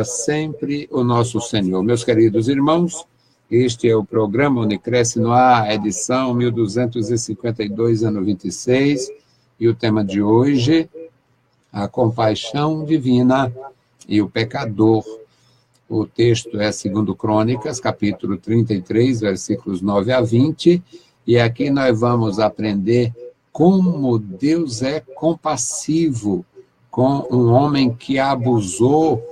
Sempre o nosso Senhor. Meus queridos irmãos, este é o programa Unicresce no Ar, edição 1252, ano 26, e o tema de hoje, a compaixão divina e o pecador. O texto é 2 Crônicas, capítulo 33, versículos 9 a 20, e aqui nós vamos aprender como Deus é compassivo com um homem que abusou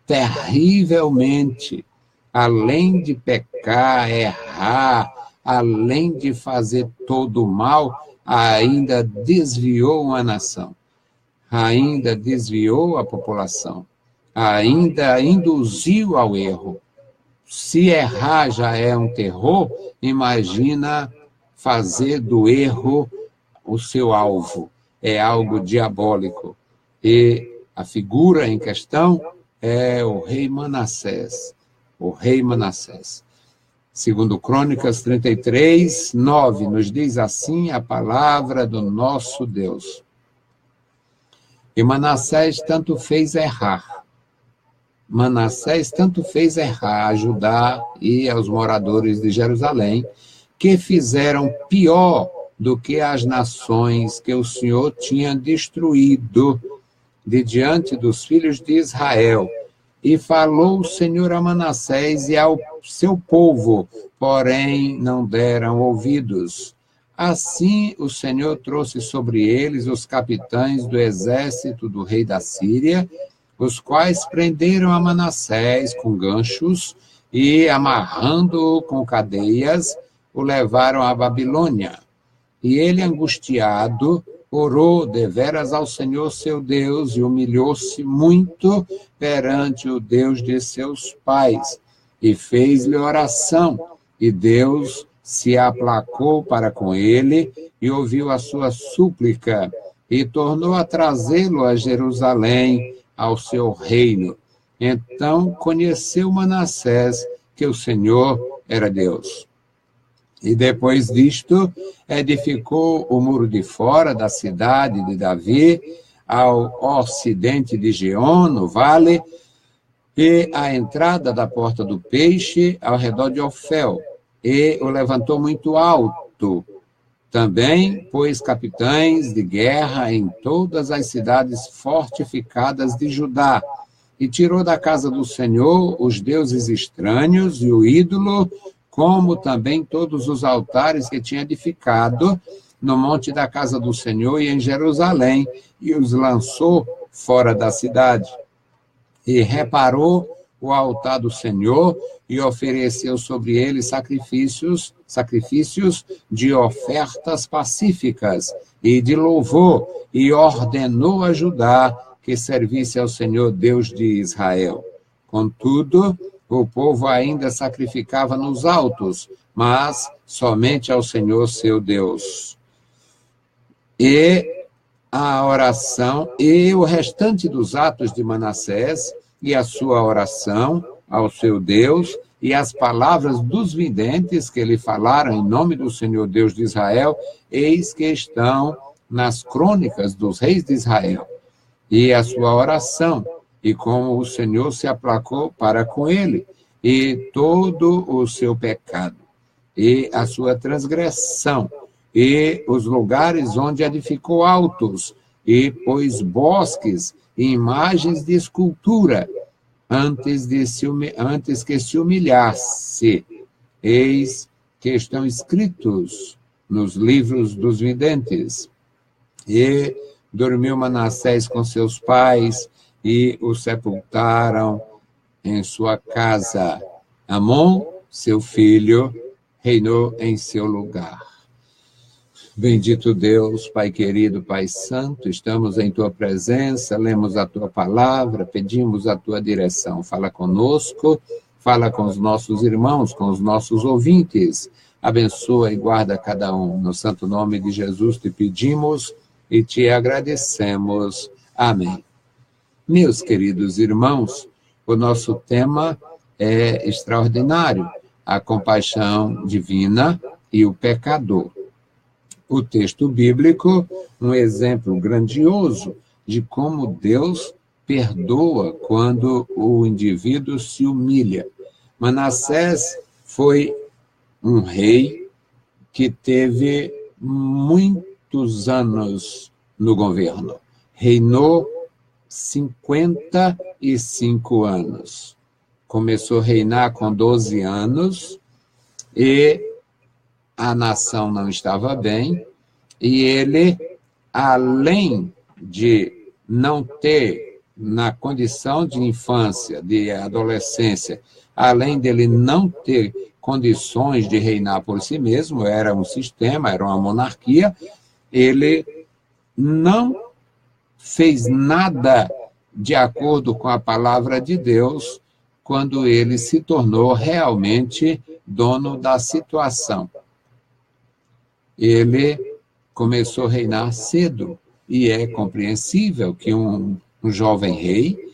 terrivelmente, além de pecar, errar, além de fazer todo o mal, ainda desviou uma nação, ainda desviou a população, ainda induziu ao erro. Se errar já é um terror, imagina fazer do erro o seu alvo. É algo diabólico. E a figura em questão é o rei Manassés. O rei Manassés. 2 Crônicas 33, 9, nos diz assim a palavra do nosso Deus. E Manassés tanto fez errar a Judá e aos moradores de Jerusalém, que fizeram pior do que as nações que o Senhor tinha destruído de diante dos filhos de Israel. E falou o Senhor a Manassés e ao seu povo, porém não deram ouvidos. Assim o Senhor trouxe sobre eles os capitães do exército do rei da Síria, os quais prenderam a Manassés com ganchos e, amarrando-o com cadeias, o levaram à Babilônia. E ele, angustiado, orou deveras ao Senhor seu Deus e humilhou-se muito perante o Deus de seus pais e fez-lhe oração. E Deus se aplacou para com ele e ouviu a sua súplica e tornou a trazê-lo a Jerusalém, ao seu reino. Então conheceu Manassés que o Senhor era Deus. E depois disto, edificou o muro de fora da cidade de Davi, ao ocidente de Gion, no vale, e a entrada da porta do peixe, ao redor de Ofel, e o levantou muito alto. Também pôs capitães de guerra em todas as cidades fortificadas de Judá, e tirou da casa do Senhor os deuses estranhos e o ídolo, como também todos os altares que tinha edificado no monte da casa do Senhor e em Jerusalém, e os lançou fora da cidade. E reparou o altar do Senhor e ofereceu sobre ele sacrifícios de ofertas pacíficas e de louvor, e ordenou a Judá que servisse ao Senhor Deus de Israel. Contudo, o povo ainda sacrificava nos altos, mas somente ao Senhor seu Deus. E a oração, e o restante dos atos de Manassés, e a sua oração ao seu Deus, e as palavras dos videntes que lhe falaram em nome do Senhor Deus de Israel, eis que estão nas crônicas dos reis de Israel. E a sua oração, e como o Senhor se aplacou para com ele, e todo o seu pecado, e a sua transgressão, e os lugares onde edificou altos, e pôs bosques e imagens de escultura, antes que se humilhasse. Eis que estão escritos nos livros dos videntes. E dormiu Manassés com seus pais, e o sepultaram em sua casa. Amon, seu filho, reinou em seu lugar. Bendito Deus, Pai querido, Pai santo, estamos em Tua presença, lemos a Tua palavra, pedimos a Tua direção. Fala conosco, fala com os nossos irmãos, com os nossos ouvintes. Abençoa e guarda cada um. No santo nome de Jesus te pedimos e te agradecemos. Amém. Meus queridos irmãos, o nosso tema é extraordinário, a compaixão divina e o pecador. O texto bíblico, um exemplo grandioso de como Deus perdoa quando o indivíduo se humilha. Manassés foi um rei que teve muitos anos no governo. Reinou 55 anos. Começou a reinar com 12 anos e a nação não estava bem, e ele, além de não ter, na condição de infância, de adolescência, além dele não ter condições de reinar por si mesmo, era um sistema, era uma monarquia, ele não fez nada de acordo com a palavra de Deus quando ele se tornou realmente dono da situação. Ele começou a reinar cedo, e é compreensível que um jovem rei,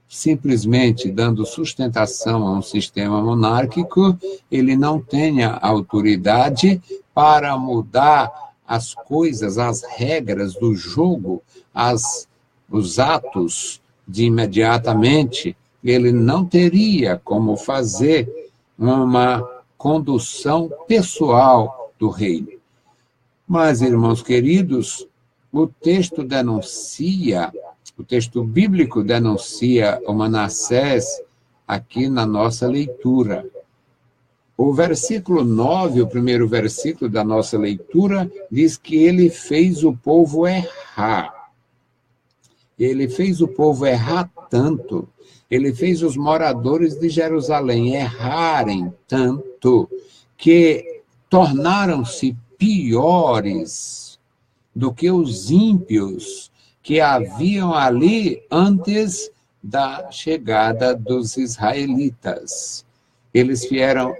simplesmente dando sustentação a um sistema monárquico, ele não tenha autoridade para mudar as coisas, as regras do jogo, os atos de imediatamente. Ele não teria como fazer uma condução pessoal do reino. Mas, irmãos queridos, o texto bíblico denuncia o Manassés aqui na nossa leitura. O versículo 9, o primeiro versículo da nossa leitura, diz que ele fez o povo errar. Ele fez o povo errar tanto, ele fez os moradores de Jerusalém errarem tanto, que tornaram-se piores do que os ímpios que haviam ali antes da chegada dos israelitas. Eles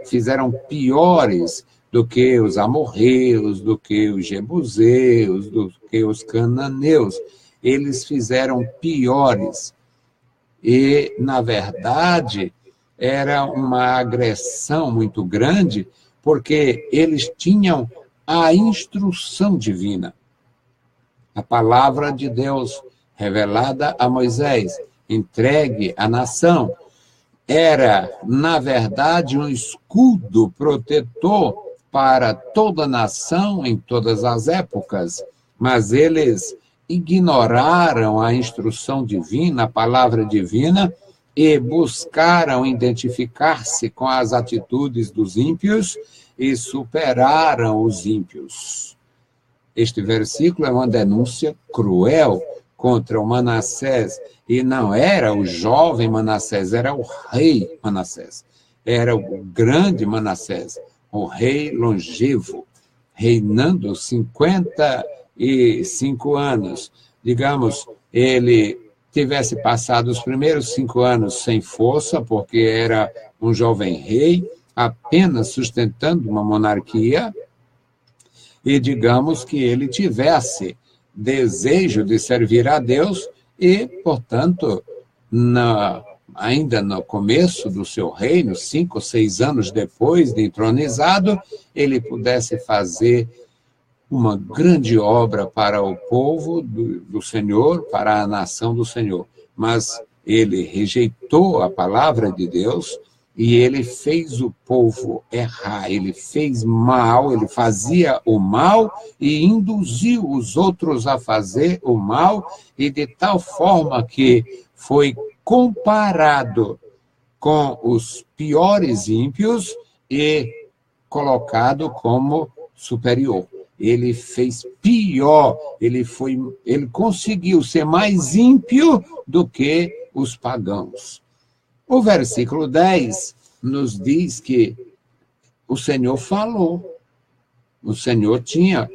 fizeram piores do que os amorreus, do que os jebuseus, do que os cananeus. Eles fizeram piores. E, na verdade, era uma agressão muito grande, porque eles tinham a instrução divina. A palavra de Deus revelada a Moisés, entregue à nação, era, na verdade, um escudo protetor para toda a nação em todas as épocas, mas eles ignoraram a instrução divina, a palavra divina, e buscaram identificar-se com as atitudes dos ímpios e superaram os ímpios. Este versículo é uma denúncia cruel contra o Manassés, e não era o jovem Manassés, era o rei Manassés, era o grande Manassés, o rei longevo, reinando 55 anos. Digamos, ele tivesse passado os primeiros 5 anos sem força, porque era um jovem rei, apenas sustentando uma monarquia, e digamos que ele tivesse desejo de servir a Deus e, portanto, ainda no começo do seu reino, 5 ou 6 anos depois de entronizado, ele pudesse fazer uma grande obra para o povo do Senhor, para a nação do Senhor. Mas ele rejeitou a palavra de Deus e ele fez o povo errar, ele fez mal, ele fazia o mal e induziu os outros a fazer o mal, e de tal forma que foi comparado com os piores ímpios e colocado como superior. Ele fez pior, ele conseguiu ser mais ímpio do que os pagãos. O versículo 10 nos diz que o Senhor falou, o Senhor tinha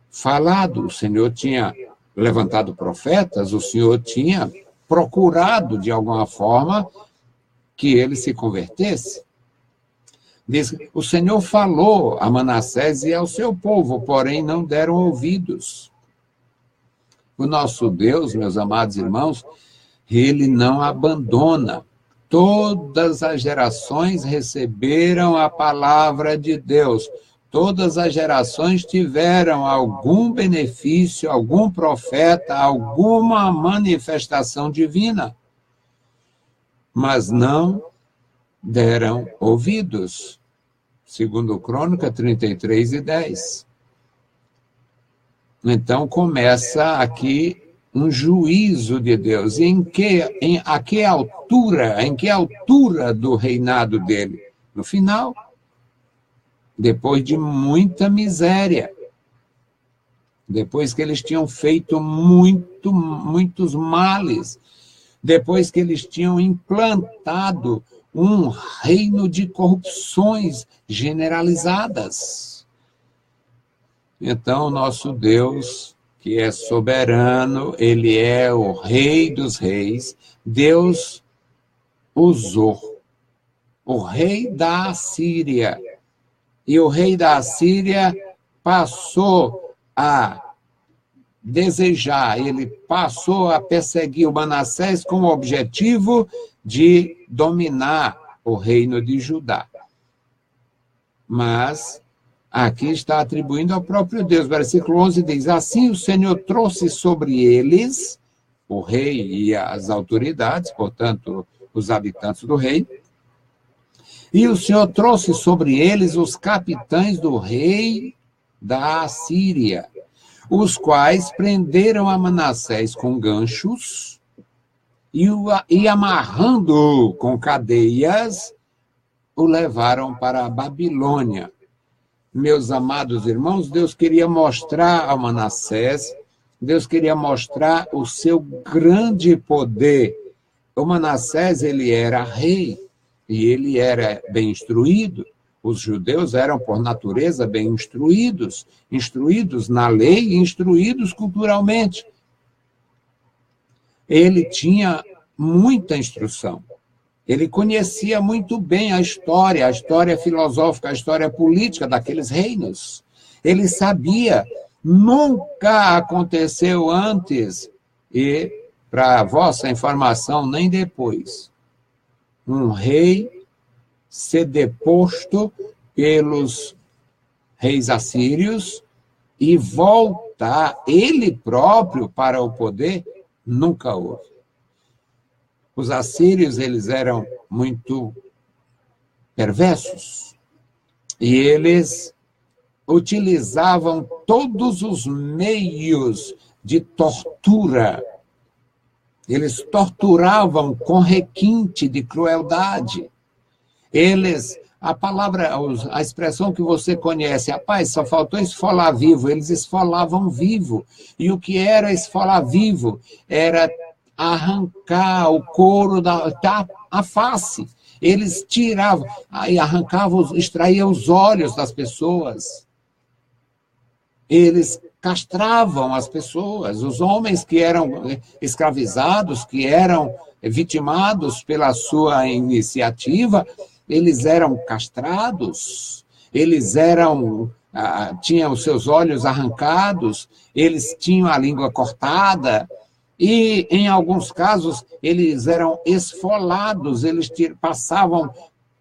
falado, o Senhor tinha levantado profetas, o Senhor tinha procurado, de alguma forma, que ele se convertesse. Diz, o Senhor falou a Manassés e ao seu povo, porém não deram ouvidos. O nosso Deus, meus amados irmãos, ele não abandona. Todas as gerações receberam a palavra de Deus. todas as gerações tiveram algum benefício, algum profeta, alguma manifestação divina, mas não deram ouvidos. Segundo Crônica 33:10. Então começa aqui um juízo de Deus. Em que altura do reinado dele? No final, depois de muita miséria, depois que eles tinham feito muitos males, depois que eles tinham implantado um reino de corrupções generalizadas. Então, nosso Deus, que é soberano, ele é o Rei dos Reis, Deus usou o rei da Assíria. E o rei da Assíria passou a desejar, ele passou a perseguir o Manassés com o objetivo de dominar o reino de Judá. Mas aqui está atribuindo ao próprio Deus. Versículo 11 diz: assim o Senhor trouxe sobre eles, o rei e as autoridades, portanto, os habitantes do reino, e o Senhor trouxe sobre eles os capitães do rei da Assíria, os quais prenderam a Manassés com ganchos e amarrando-o com cadeias, o levaram para a Babilônia. Meus amados irmãos, Deus queria mostrar a Manassés, Deus queria mostrar o seu grande poder. O Manassés, ele era rei, e ele era bem instruído. Os judeus eram, por natureza, bem instruídos, instruídos na lei e instruídos culturalmente. Ele tinha muita instrução. Ele conhecia muito bem a história filosófica, a história política daqueles reinos. Ele sabia, nunca aconteceu antes, e, para a vossa informação, nem depois, um rei ser deposto pelos reis assírios e voltar ele próprio para o poder, nunca houve. Os assírios, eles eram muito perversos e eles utilizavam todos os meios de tortura. Eles torturavam com requinte de crueldade. A expressão que você conhece, rapaz, só faltou esfolar vivo, eles esfolavam vivo. E o que era esfolar vivo? Era arrancar o couro a face. Eles tiravam, aí arrancavam, extraíam os olhos das pessoas. Eles castravam as pessoas, os homens que eram escravizados, que eram vitimados pela sua iniciativa, eles eram castrados, eles tinham os seus olhos arrancados, eles tinham a língua cortada, e, em alguns casos, eles eram esfolados, eles passavam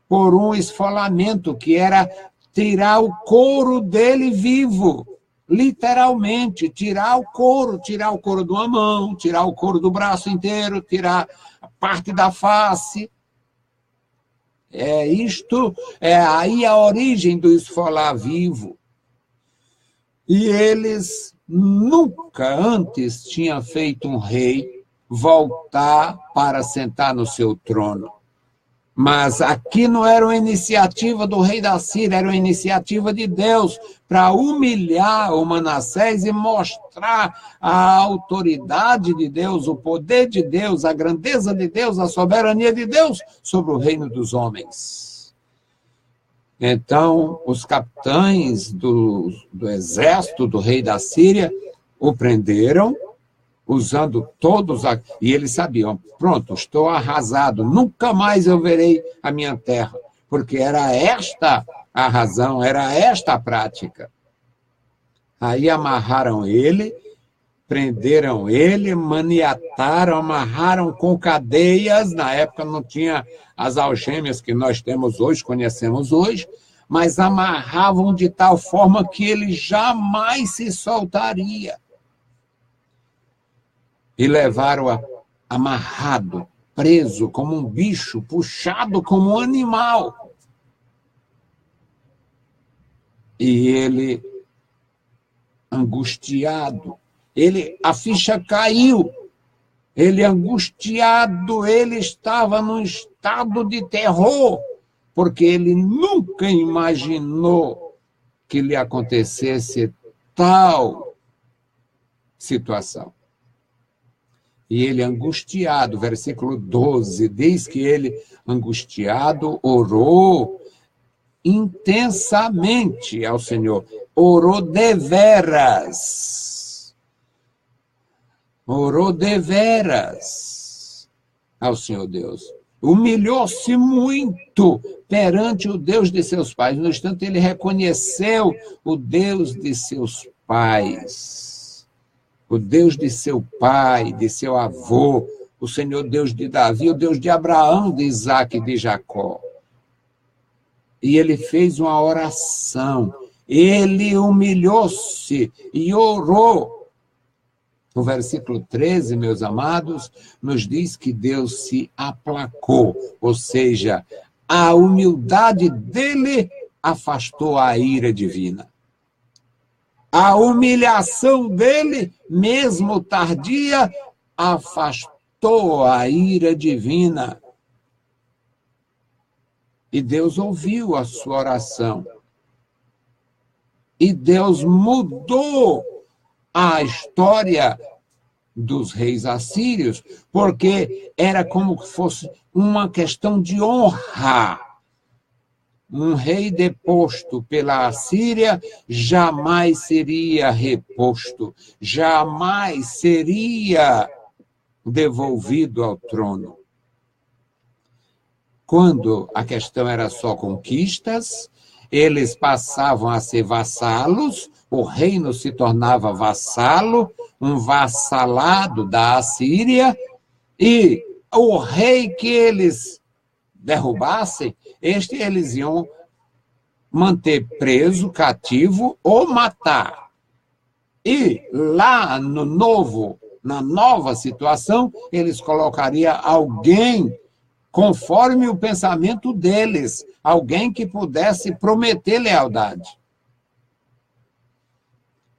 por um esfolamento, que era tirar o couro dele vivo. Literalmente, tirar o couro de uma mão, tirar o couro do braço inteiro, tirar a parte da face. Isto é aí a origem do esfolar vivo. E eles nunca antes tinham feito um rei voltar para sentar no seu trono. Mas aqui não era uma iniciativa do rei da Síria, era uma iniciativa de Deus para humilhar o Manassés e mostrar a autoridade de Deus, o poder de Deus, a grandeza de Deus, a soberania de Deus sobre o reino dos homens. Então, os capitães do exército do rei da Síria o prenderam, usando todos, e eles sabiam, pronto, estou arrasado, nunca mais eu verei a minha terra, porque era esta a razão, era esta a prática. Aí amarraram ele, prenderam ele, maniataram, amarraram com cadeias, na época não tinha as algemas que nós temos hoje, conhecemos hoje, mas amarravam de tal forma que ele jamais se soltaria. E levaram-o amarrado, preso como um bicho, puxado como um animal. E ele, angustiado, a ficha caiu. Ele, angustiado, ele estava num estado de terror, porque ele nunca imaginou que lhe acontecesse tal situação. E ele, angustiado, versículo 12, diz que ele, angustiado, orou intensamente ao Senhor, orou deveras ao Senhor Deus. Humilhou-se muito perante o Deus de seus pais. No instante, ele reconheceu o Deus de seus pais, o Deus de seu pai, de seu avô, o Senhor Deus de Davi, o Deus de Abraão, de Isaque e de Jacó. E ele fez uma oração, ele humilhou-se e orou. O versículo 13, meus amados, nos diz que Deus se aplacou, ou seja, a humildade dele afastou a ira divina. A humilhação dele, mesmo tardia, afastou a ira divina. E Deus ouviu a sua oração. E Deus mudou a história dos reis assírios, porque era como se fosse uma questão de honra. Um rei deposto pela Assíria jamais seria reposto, jamais seria devolvido ao trono. Quando a questão era só conquistas, eles passavam a ser vassalos, o reino se tornava vassalo, um vassalado da Assíria, e o rei que eles derrubassem, eles iam manter preso, cativo ou matar. E lá na nova situação, eles colocariam alguém conforme o pensamento deles, alguém que pudesse prometer lealdade.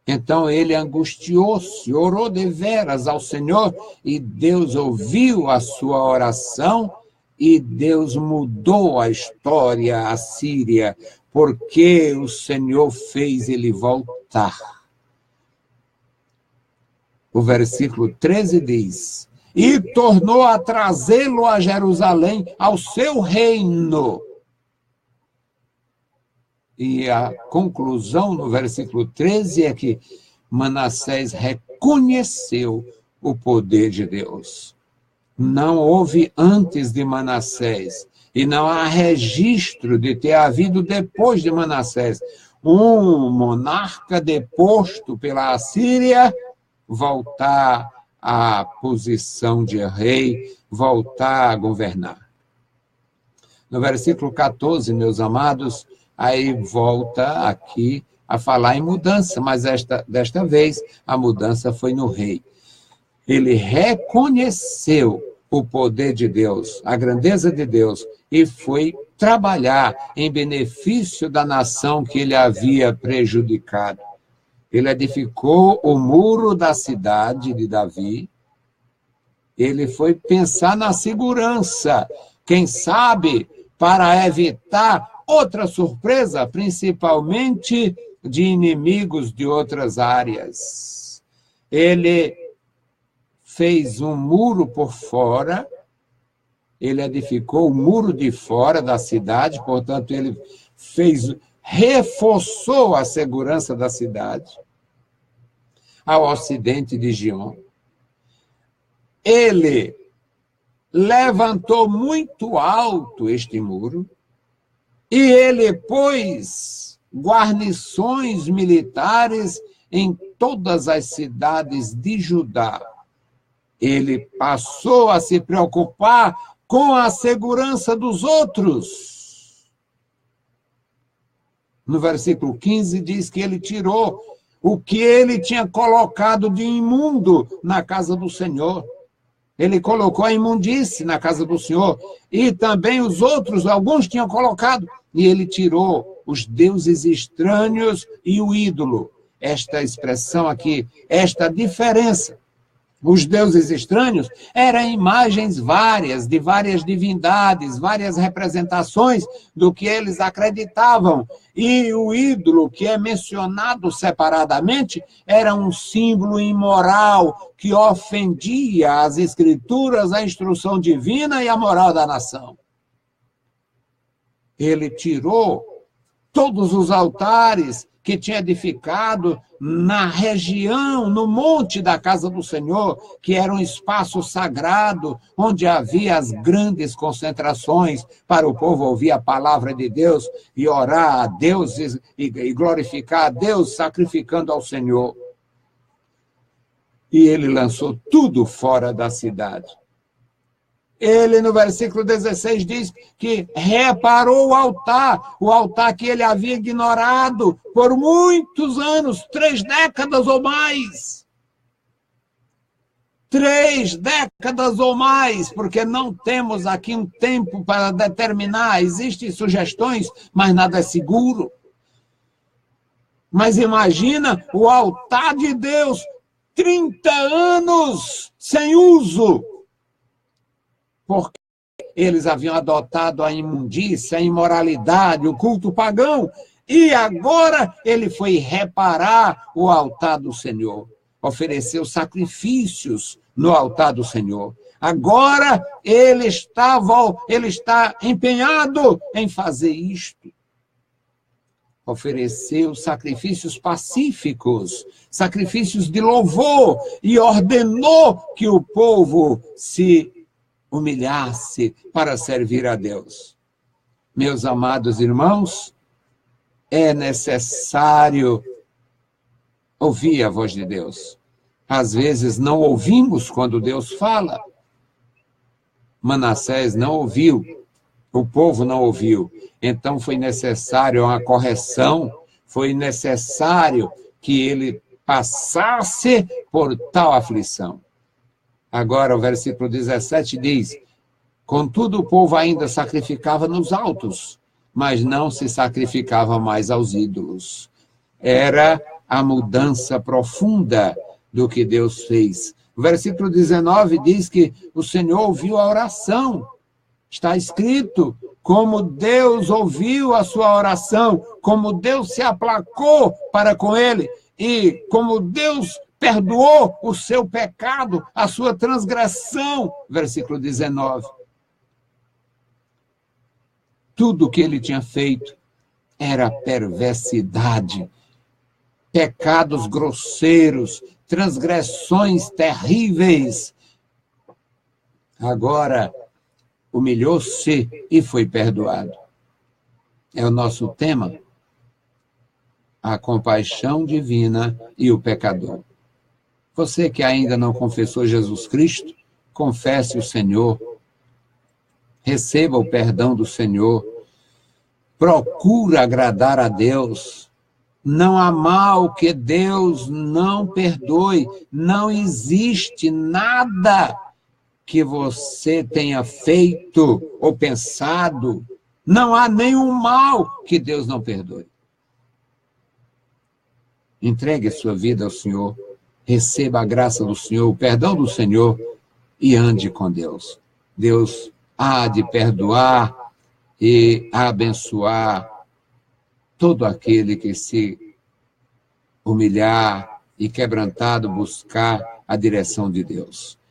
Então ele angustiou-se, orou deveras ao Senhor, e Deus ouviu a sua oração, e Deus mudou a história assíria, porque o Senhor fez ele voltar. O versículo 13 diz: e tornou a trazê-lo a Jerusalém, ao seu reino. E a conclusão no versículo 13 é que Manassés reconheceu o poder de Deus. Não houve antes de Manassés, e não há registro de ter havido depois de Manassés um monarca deposto pela Assíria voltar à posição de rei, voltar a governar. No versículo 14, meus amados, aí volta aqui a falar em mudança, mas desta vez a mudança foi no rei. Ele reconheceu o poder de Deus, a grandeza de Deus, e foi trabalhar em benefício da nação que ele havia prejudicado. Ele edificou o muro da cidade de Davi. Ele foi pensar na segurança, quem sabe, para evitar outra surpresa, principalmente de inimigos de outras áreas. Ele fez um muro por fora, ele edificou o muro de fora da cidade, portanto, ele reforçou a segurança da cidade, ao ocidente de Gion. Ele levantou muito alto este muro, e ele pôs guarnições militares em todas as cidades de Judá. Ele passou a se preocupar com a segurança dos outros. No versículo 15 diz que ele tirou o que ele tinha colocado de imundo na casa do Senhor. Ele colocou a imundície na casa do Senhor. E também os outros, alguns tinham colocado. E ele tirou os deuses estranhos e o ídolo. Esta expressão aqui, esta diferença. Os deuses estranhos eram imagens várias, de várias divindades, várias representações do que eles acreditavam. E o ídolo, que é mencionado separadamente, era um símbolo imoral que ofendia as escrituras, a instrução divina e a moral da nação. Ele tirou todos os altares que tinha edificado na região, no monte da casa do Senhor, que era um espaço sagrado, onde havia as grandes concentrações para o povo ouvir a palavra de Deus e orar a Deus e glorificar a Deus, sacrificando ao Senhor. E ele lançou tudo fora da cidade. Ele, no versículo 16, diz que reparou o altar que ele havia ignorado por muitos anos, 3 décadas ou mais. 3 décadas ou mais, porque não temos aqui um tempo para determinar. Existem sugestões, mas nada é seguro. Mas imagina o altar de Deus, 30 anos sem uso. Porque eles haviam adotado a imundícia, a imoralidade, o culto pagão. E agora ele foi reparar o altar do Senhor. Ofereceu sacrifícios no altar do Senhor. Agora ele está empenhado em fazer isto. Ofereceu sacrifícios pacíficos, sacrifícios de louvor, e ordenou que o povo se humilhar-se para servir a Deus. Meus amados irmãos, é necessário ouvir a voz de Deus. Às vezes não ouvimos quando Deus fala. Manassés não ouviu, o povo não ouviu. Então foi necessário uma correção, foi necessário que ele passasse por tal aflição. Agora, o versículo 17 diz: contudo, o povo ainda sacrificava nos altos, mas não se sacrificava mais aos ídolos. Era a mudança profunda do que Deus fez. O versículo 19 diz que o Senhor ouviu a oração. Está escrito como Deus ouviu a sua oração, como Deus se aplacou para com ele, e como Deus perdoou o seu pecado, a sua transgressão. Versículo 19. Tudo o que ele tinha feito era perversidade, pecados grosseiros, transgressões terríveis. Agora, humilhou-se e foi perdoado. É o nosso tema. A compaixão divina e o pecador. Você que ainda não confessou Jesus Cristo, confesse o Senhor, receba o perdão do Senhor, procura agradar a Deus. Não há mal que Deus não perdoe, não existe nada que você tenha feito ou pensado, não há nenhum mal que Deus não perdoe. Entregue a sua vida ao Senhor, receba a graça do Senhor, o perdão do Senhor e ande com Deus. Deus há de perdoar e abençoar todo aquele que se humilhar e quebrantado buscar a direção de Deus.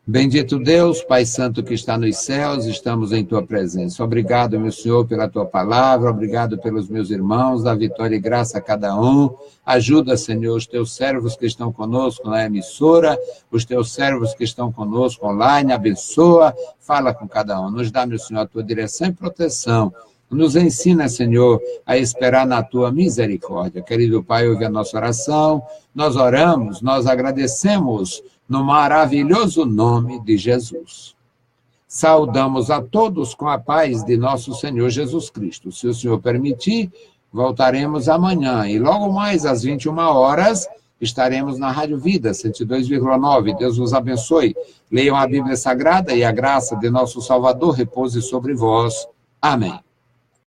Bendito Deus, Pai Santo que está nos céus, estamos em Tua presença. Obrigado, meu Senhor, pela Tua palavra, obrigado pelos meus irmãos, dá vitória e graça a cada um. Ajuda, Senhor, os Teus servos que estão conosco na emissora, os Teus servos que estão conosco online, abençoa, fala com cada um. Nos dá, meu Senhor, a Tua direção e proteção. Nos ensina, Senhor, a esperar na Tua misericórdia. Querido Pai, ouve a nossa oração, nós oramos, nós agradecemos no maravilhoso nome de Jesus. Saudamos a todos com a paz de nosso Senhor Jesus Cristo. Se o Senhor permitir, Voltaremos amanhã. E logo mais às 21 horas, estaremos na Rádio Vida, 102,9. Deus vos abençoe. Leiam a Bíblia Sagrada e a graça de nosso Salvador repouse sobre vós. Amém.